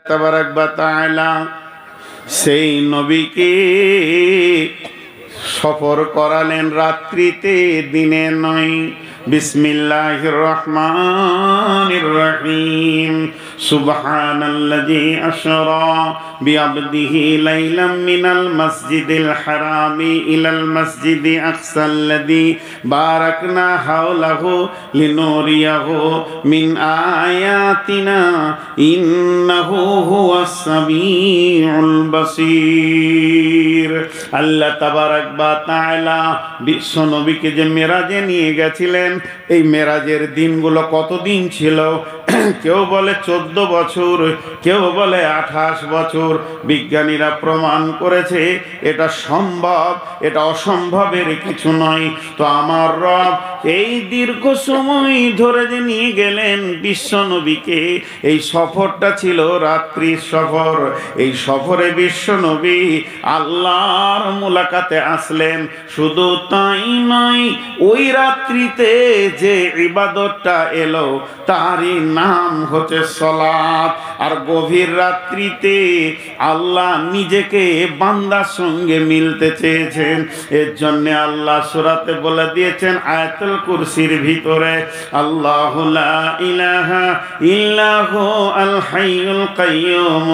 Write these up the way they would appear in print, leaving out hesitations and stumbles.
তাবারাক ওয়া তাআলা সেই নবীকে সফর করালেন রাত্রিতে, দিনে নয়। বিসমিল্লাহির রহমানির রহিম। সুবহানাল্লাযী আশরা বিআবদিহি লাইলাম মিনাল মাসজিদিল হারামি ইলাল মাসজিদি আকসাল্লাযী বারাকনা হাওলাহু লিনুরিয়াহু মিন আয়াতিনা ইন্নাহু হুয়াস সামিউল বাসীর। আল্লাহ তাবারাক ওয়া তাআলা বিশ্ব নবীকে যে মেরাজে নিয়ে গেছিলেন, এই মেরাজের দিনগুলো কতদিন ছিল? কেউ বলে 14 বছর, কেউ বলে 28 বছর। বিজ্ঞানীরা প্রমাণ করেছে এটা সম্ভব, এটা অসম্ভবের কিছু নয়। তো আমার রব এই দীর্ঘ সময় ধরে যে নিয়ে গেলেন বিশ্ব নবীকে, এই সফরটা ছিল রাত্রির সফর। এই সফরে বিশ্ব নবী আল্লাহর মুলাকাতে আসলেন। শুধু তাই নয়, ওই রাত্রিতে যে ইবাদতটা এলো তারই নাম হচ্ছে সালাত। আর গভীর রাত্রিতে আল্লাহ নিজেকে বান্দার সঙ্গে মিলতে চেয়েছেন। এর জন্য আল্লাহ সূরাতে বলে দিয়েছেন আয়াতুল কুরসির ভিতরে, আল্লাহু লা ইলাহা ইল্লাহু আল হাইয়ুল কাইয়্যুম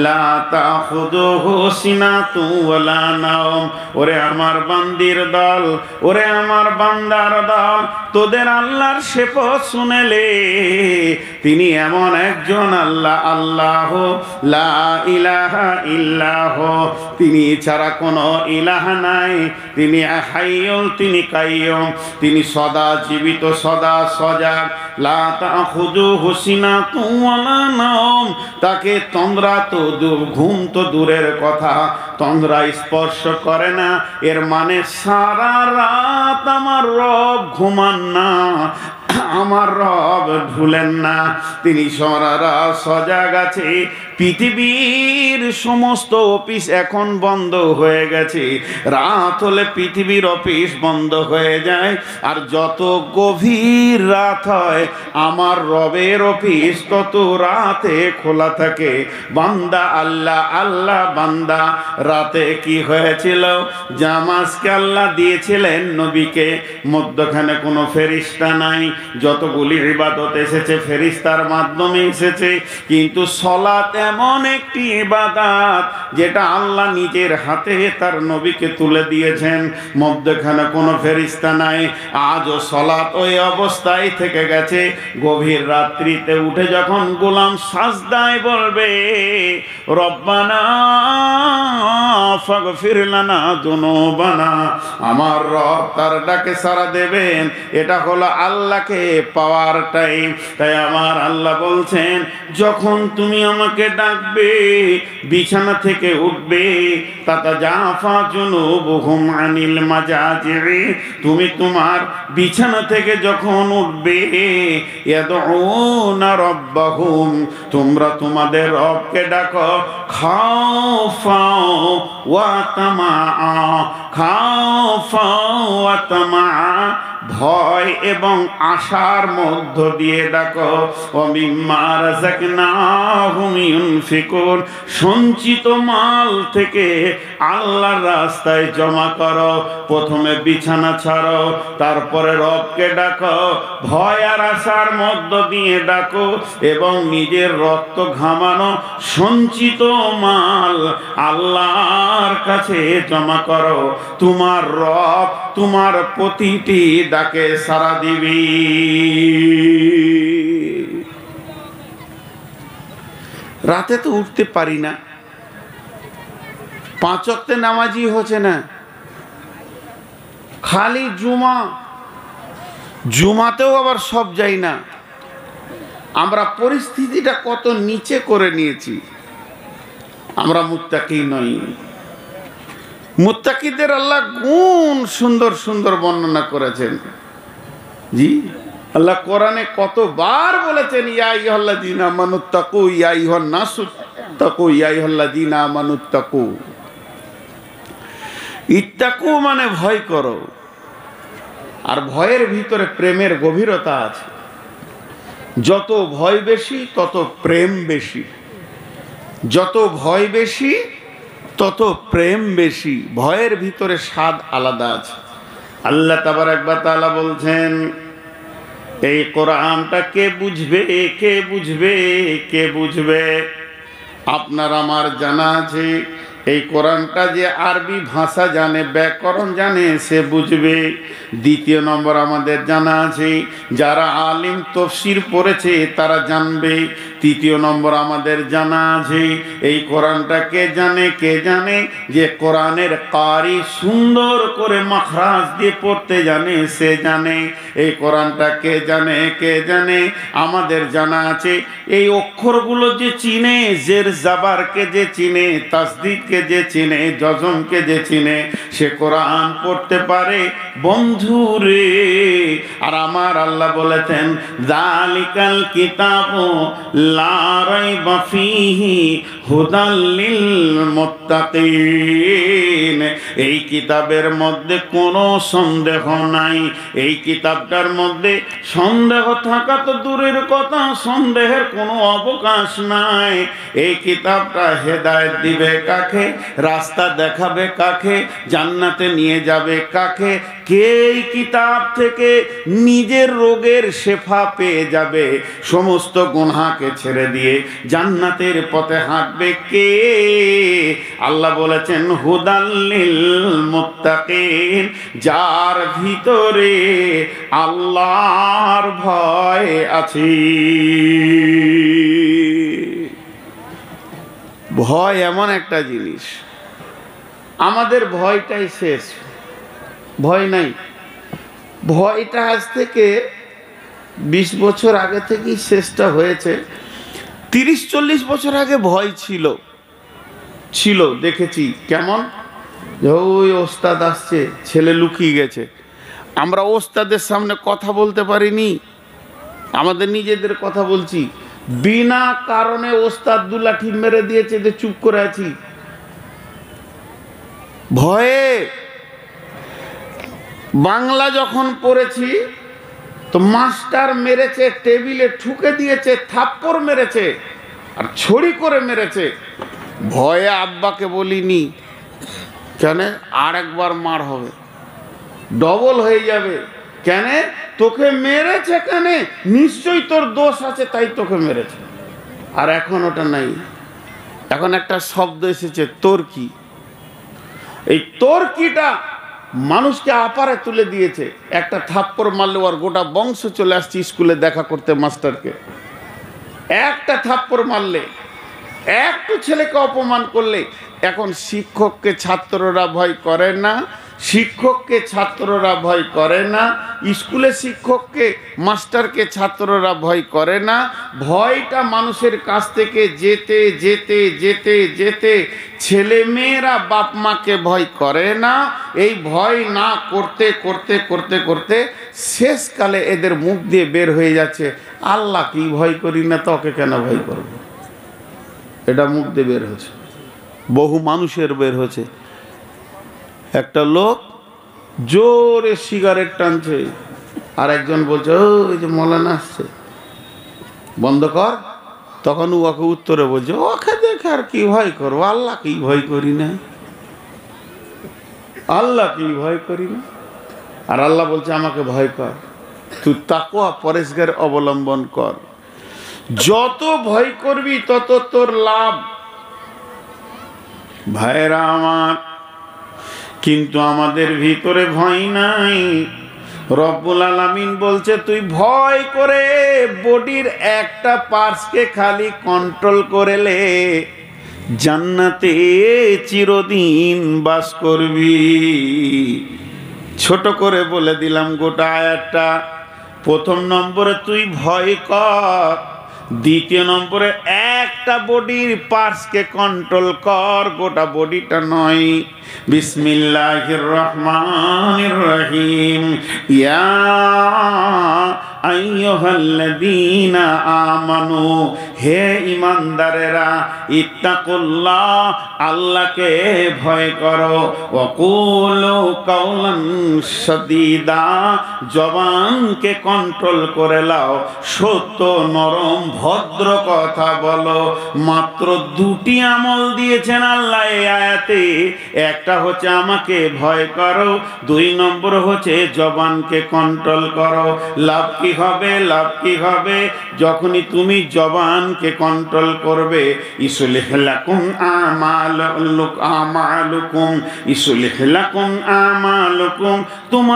লা তাখুযুহু সিনাতুন ওয়ালা নাওম। ওরে আমার বান্দির দল, ওরে আমার বান্দার দল, তোদের আল্লাহর শপথ শুনেলে, তিনি এমন একজন আল্লাহ, আল্লাহ লা ইলাহা ইল্লাহ, তিনি ছাড়া কোনো ইলাহ নাই। তিনি হাইয়ুল, তিনি কাইয়্যুম, তিনি সদা জীবিত, সদা সজাগ। লা তাখুযুহু সিনাতুন ওয়ালা নাওম, তাকে তন্দ্রা তো ঘুম তো দূরের কথা, তন্দ্রা স্পর্শ করে না। এর মানে সারা রাত আমার রব ঘুমান না, আমার রব ভুলেন না, তিনি সারা রাত সজাগ আছে। পৃথিবীর সমস্ত অফিস এখন বন্ধ হয়ে গেছে, রাত হলে পৃথিবীর অফিস বন্ধ হয়ে যায়। আর যত গভীর রাত হয় আমার রবের অফিস তত রাতে খোলা থাকে। বান্দা আল্লাহ, আল্লাহ বান্দা। রাতে কি হয়েছিল? জামাজকে আল্লাহ দিয়েছিলেন নবীকে, মধ্যখানে কোনো ফেরেশতা নাই। যতগুলি ইবাদত এসেছে ফেরেশতার মাধ্যমে এসেছে, কিন্তু সালাত এমন একটি ইবাদত যেটা আল্লাহ নিজের হাতে তার নবীকে তুলে দিয়েছেন, মধ্যখানে কোনো ফেরেশতা নাই। আজও সালাত ওই অবস্থায় থেকে গেছে। গভীর রাত্রিতে উঠে যখন গোলাম সাজদায় বলবে রব্বানা ফাগফির লানা যুনুবানা, আমার রব তার ডাকে সাড়া দেবেন। এটা হলো আল্লাহকে পাওয়ার টাইম। তাই আমার আল্লাহ বলছেন, যখন তুমি আমাকে ডাকবে, বিছানা থেকে উঠবে, তাতাজাফা জুনুবুহুম আনিল মাজাজি, তুমি তোমার বিছানা থেকে যখন উঠবে, ইয়াদউনা রাব্বাহুম, তোমরা তোমাদের রবকে ডাকো, খাওফা ওয়া তামা, খাওফা ওয়া তামা, ভয় এবং আশার মধ্য দিয়ে ডাকো। ও মিম্মা রাযাকনাহুম ইউনফিকুন, সঞ্চিত মাল থেকে আল্লাহর রাস্তায় জমা করো। প্রথমে বিছানা ছাড়ো, তারপরে রবকে ডাকো, ভয় আর আশার মধ্য দিয়ে ডাকো, এবং নিজের রক্ত ঘামানো সঞ্চিত মাল আল্লাহর কাছে জমা করো। তোমার রব তোমার প্রতিটি ডাকে সাড়া দিবি। রাতে তো উঠতে পারি না, 5 ওয়াক্তে নামাজি হচ্ছে না, খালি জুমা, জুমাতেও আবার সব যাই না। আমরা পরিস্থিতিটা কত নিচে করে নিয়েছি। আমরা মুত্তাকি নই। মুত্তাকিদের আল্লাহ গুণ সুন্দর সুন্দর বর্ণনা করেছেন। জি, আল্লাহ কোরআনে কতবার বলেছেন ইয়া আইয়ুহাল্লাযীনা আমানুত্তাকু, ইয়া আইয়ুহান নাসুত্তাকু, ইয়া আইয়ুহাল্লাযীনা আমানুত্তাকু। ইত্তাকু মানে ভয় করো, আর ভয়ের ভিতরে প্রেমের গভীরতা আছে। যত ভয় বেশি তত প্রেম বেশি। যত ভয় বেশি তত প্রেম বেশি, ভয়ের ভিতরে স্বাদ আলাদা আছে। আল্লাহ তাবারক ওয়া তাআলা বলছেন, এই কোরআনটা কে বুঝবে, কে বুঝবে, কে বুঝবে? আপনার আমার জানা আছে এই কোরআনটা যে আরবি ভাষা জানে, ব্যাকরণ জানে, সে বুঝবে। দ্বিতীয় নম্বর আমাদের জানা আছে যারা আলিম তফসির পড়েছে তারা জানবে। তৃতীয় নম্বর আমাদের জানা আছে এই কোরআনটা কে জানে, কে জানে যে কোরআনের কারি সুন্দর করে মাখরাজ দিয়ে পড়তে জানে, সে জানে। এই কোরআনটা কে জানে, কে জানে? আমাদের জানা আছে এই অক্ষরগুলো যে চিনে, জের জাবারকে যে চিনে, তাসদিদকে যে চিনে, জজমকে যে চিনে, সে কোরআন পড়তে পারে বন্ধুরে। আর আমার আল্লাহ বলেছেন, যালিকাল কিতাবু লা রাইবা ফীহি হুদাল লিল মুত্তাকিন। এই কিতাবের মধ্যে কোনো সন্দেহ নাই। এই কিতাবটার মধ্যে সন্দেহ থাকা তো দূরের কথা, সন্দেহের কোনো অবকাশ নাই। এই কিতাবটা হেদায়েত দিবে কাকে, রাস্তা দেখাবে কাকে, জান্নাতে নিয়ে যাবে কাকে? কে এই কিতাব থেকে নিজের রোগের শেফা পেয়ে যাবে, সমস্ত গুনাহকে ছেড়ে দিয়ে জান্নাতের পথে হাঁটবে কে? আল্লাহ বলেছেন, হুদাল্লিল মুত্তাকিন, যার ভিতরে আল্লাহর ভয় আছে। ভয় এমন একটা জিনিস, আমাদের ভয়টাই শেষ, ভয় নাই। ভয়টা আজ থেকে 20 বছর আগে থেকেই শেষটা হয়েছে। 30-40 বছর আগে ভয় ছিল, দেখেছি কেমন, ওই ওস্তাদ আসছে, ছেলে লুকিয়ে গেছে, আমরা ওস্তাদের সামনে কথা বলতে পারিনি, আমাদের নিজেদের কথা বলছি, বিনা কারণে ওস্তাদ 2 লাঠি মেরে দিয়েছে যে চুপ করে আছি ভয়ে। বাংলা যখন পড়েছি তো মাস্টার মেরেছে, টেবিলে ঠুকে দিয়েছে, থাপ্পড় মেরেছে আর ছড়ি করে মেরেছে, ভয়ে আব্বাকে বলিনি, কেন আর একবার মার হবে, ডবল হয়ে যাবে, কেন তোকে মেরেছে, কেন নিশ্চয়ই তোর দোষ আছে তাই তোকে মেরেছে। আর এখন ওটা নাই, এখন একটা শব্দ এসেছে তর্কি। এই তর্কিটা মানুষকে আপারে তুলে দিয়েছে। একটা থাপ্পড় মারলে আর গোটা বংশ চলে আসছে স্কুলে দেখা করতে মাস্টারকে। একটা থাপ্পড় মারলে, একটু ছেলেকে অপমান করলে এখন শিক্ষককে ছাত্ররা ভয় করে না, শিক্ষককে ছাত্ররা ভয় করে না, স্কুলে শিক্ষককে মাস্টারকে ছাত্ররা ভয় করে না। ভয়টা মানুষের কাছ থেকে যেতে যেতে যেতে যেতে ছেলে মেয়েরা বাপ মাকে ভয় করে না। এই ভয় না করতে করতে করতে করতে শেষকালে এদের মুখ দিয়ে বের হয়ে যাচ্ছে, আল্লাহ কি ভয় করি না, তোকে কেন ভয় করব। এটা মুখ দিয়ে বের হচ্ছে, বহু মানুষের বের হচ্ছে। একটা লোক জোরে সিগারেট টানছে, আর একজন বলছে, ওই যে মৌলানা আসছে, বন্ধ কর। তখন ওকে উত্তরে বলছে, ওকে দেখে আর কি ভয় করবো, আল্লাহ কি ভয় করি না, আল্লাহ কি ভয় করি না। আর আল্লাহ বলছে আমাকে ভয় কর, তুই তাকওয়া পরেশগার অবলম্বন কর, যত ভয় করবি তত তোর লাভ। ভাইরা আমার, কিন্তু আমাদের ভিতরে ভয় নাই। রব্বুল আলামিন বলছে, তুই ভয় করে বডির একটা পার্টসকে খালি কন্ট্রোল করেলে জান্নাতে চিরদিন বাস করবি। ছোট করে বলে দিলাম গোটা আয়াতটা। প্রথম নম্বরে তুই ভয় কর, দ্বিতীয় নম্বরে একটা বডির পার্টসকে কন্ট্রোল কর, গোটা বডিটা নয়। বিসমিল্লাহির রহমানির রহিম। ইয়া আইয়ুহাল্লাযীনা আমানু, হে ঈমানদারেরা ইত্তাকুল্লাহ আল্লাহকে ভয় করো ওয়াকুলু কাওলান সাদীদা জবানকে কন্ট্রোল করে লাও সত্য নরম ভদ্র কথা বলো মাত্র দুটি আমল দিয়েছেন আল্লাহ এই আয়াতে একটা হচ্ছে আমাকে ভয় করো দুই নম্বর হচ্ছে জবানকে কন্ট্রোল করো লাভ কি হবে লাভ কি হবে যখনই তুমি জবানকে কন্ট্রোল করবে ইসলিহ লাকুম আমালুকুম ইসলিহ লাকুম আমালুকুম তোমার